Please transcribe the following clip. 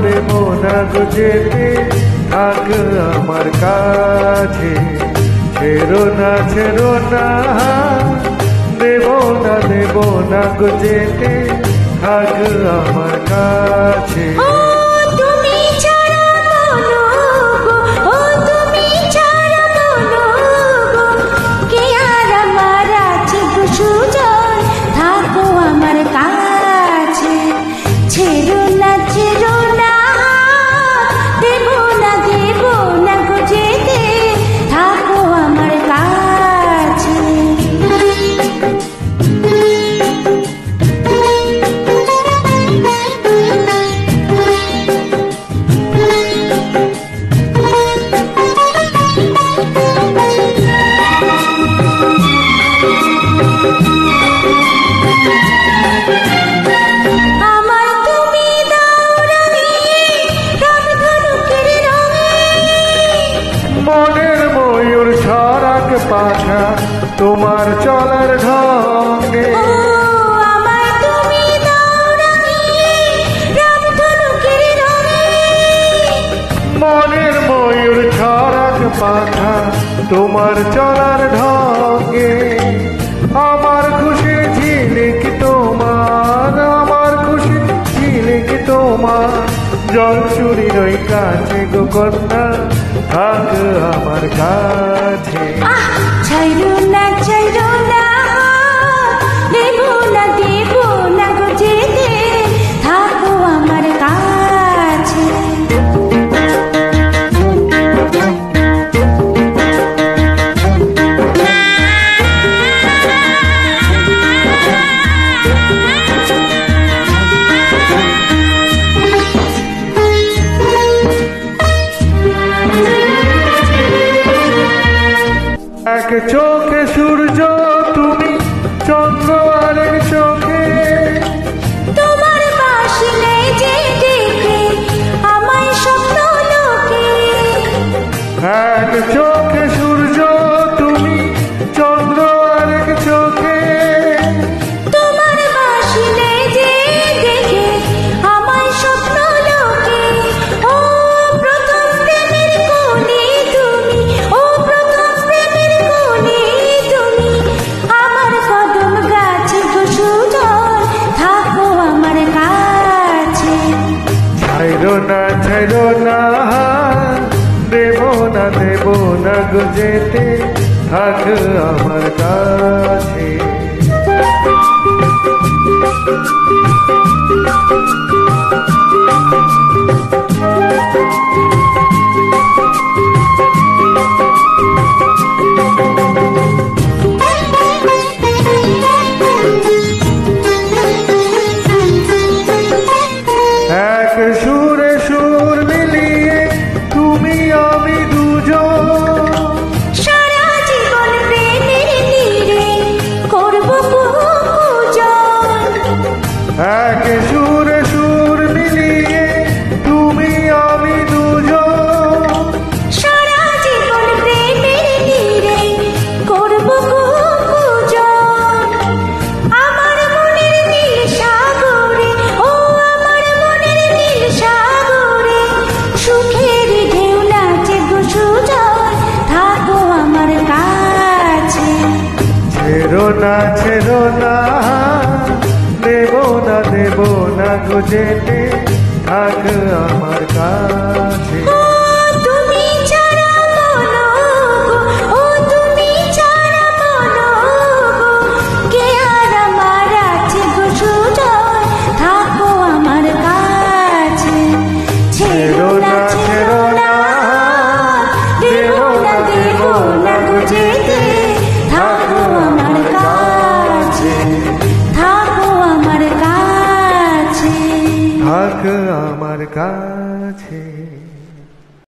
দেব না গো যেতে, থাক আমার কাছে। ছেড়ো না দেব না গো যেতে, থাক আমার কাছে। মনের ময়ূর ছড়াক পাখা তোমার চলার ঢঙে, মনের ময়ূর ছড়াক পাখা তোমার চলার ঢঙে। আমার খুশির ঝিলিক তোমার, আমার খুশির ঝিলিক তোমার, জল চুরির ওই কাছে গো কন্যা, থাক আমার কাছে। ছাইরো না দেব না গো যেতে, থাকো আমার কাছে। এক চোখে সূর্য তুমি, চন্দ্র আরেক চোখে, তোমার বাসি নেই যে দেখে আমায় স্বপ্ন লোকে। এক চোখে সূর্য তুমি, চন্দ্র আরেক চোখে, তোমার বাসি নেই যে দেখে আমায় স্বপ্ন লোকে। ও প্রথম প্রেমের কোনে তুমি, ও প্রথম প্রেমের কোনে তুমি, আমার কদম গাছে গো সুজন, থাকো আমার কাছে। ছাইরো না দেব না গো যেতে, থাক আমার কাছে। এক সুরে সুর মিলিয়ে তুমি আমি দুজন, সারা জীবন প্রেমের নীড়ে করবো পূজন। এক সুরে সুর মিলিয়ে তুমি আমি দুজন, সারা জীবন প্রেমের নীড়ে করবো পূজন। আমার মনের নীল সাগরে, ও আমার মনের নীল সাগরে, সুখের ঢেউ নাচে গো সুজন, থাকো আমার কাছে। ছেড়ো না দেব না গো যেতে, থাক আমার কাছে। ও তুমি ছাড়া মনো গো, ও তুমি ছাড়া মনো গো, কে আর আমার আছে গো সুজন, থাকো আমার কাছে। ছেড়ো না দেব না গো যেতে, থাকো আমার কাছে, থাকো আমার কাছে। থাক আমার কাছে।